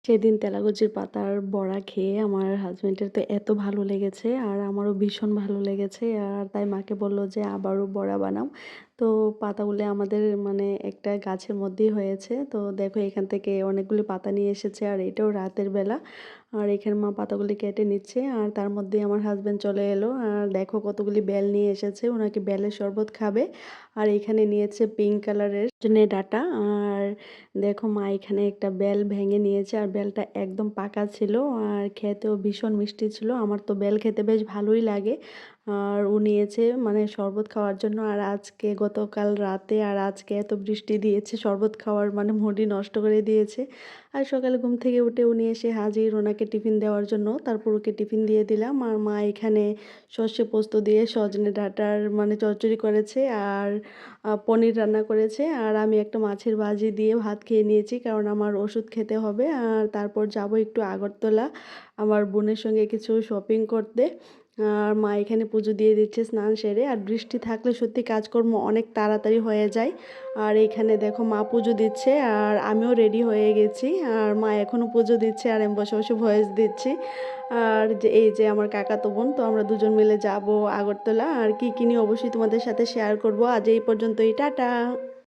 সেদিন তেলাকুচির পাতার বড়া খেয়ে আমার হাসব্যান্ডের তো এত ভালো লেগেছে আর আমারও ভীষণ ভালো লেগেছে। আর তাই মাকে বলল যে আবারও বড়া বানাও। তো পাতাগুলো আমাদের মানে একটা গাছের মধ্যেই হয়েছে। তো দেখো এখান থেকে অনেকগুলি পাতা নিয়ে এসেছে আর এটাও রাতের বেলা। আর এখানে মা পাতাগুলি কেটে নিচ্ছে আর তার মধ্যেই আমার হাসব্যান্ড চলে এলো। আর দেখো কতগুলি বেল নিয়ে এসেছে, ওনাকে বেলের শরবত খাবে। আর এখানে নিয়েছে পিঙ্ক কালারের জন্য ডাটা। আর দেখো মা এখানে একটা বেল ভেঙে নিয়েছে আর বেলটা একদম পাকা ছিল আর খেতেও ভীষণ মিষ্টি ছিল। আমার তো বেল খেতে বেশ ভালোই লাগে। আর ও নিয়েছে মানে শরবত খাওয়ার জন্য। আর আজকে গতকাল রাতে আর আজকে এত বৃষ্টি দিয়েছে, শরবত খাওয়ার মানে মুডই নষ্ট করে দিয়েছে। আর সকালে ঘুম থেকে উঠে উনি এসে হাজির ওনাকে টিফিন দেওয়ার জন্য। তারপর ওকে টিফিন দিয়ে দিলাম। আর মা এখানে সর্ষে পোস্ত দিয়ে সজনে ডাঁটার মানে চচ্চড়ি করেছে আর পনির রান্না করেছে। আর আমি একটা মাছের ভাজি দিয়ে ভাত খেয়ে নিয়েছি, কারণ আমার ওষুধ খেতে হবে। আর তারপর যাব একটু আগরতলা আমার বোনের সঙ্গে কিছু শপিং করতে। আর মা এখানে পুজো দিয়ে দিচ্ছে স্নান সেরে। আর বৃষ্টি থাকলে সত্যি কাজকর্ম অনেক তাড়াতাড়ি হয়ে যায়। আর এখানে দেখো মা পুজো দিচ্ছে আর আমিও রেডি হয়ে গেছি। আর মা এখনও পুজো দিচ্ছে আর আমি বসে বসে ভয়েস দিচ্ছি। আর যে এই যে আমার কাকাতো বোন, তো আমরা দুজন মিলে যাব আগরতলা। আর কি কিনি অবশ্যই তোমাদের সাথে শেয়ার করব। আজ এই পর্যন্তই, টাটা।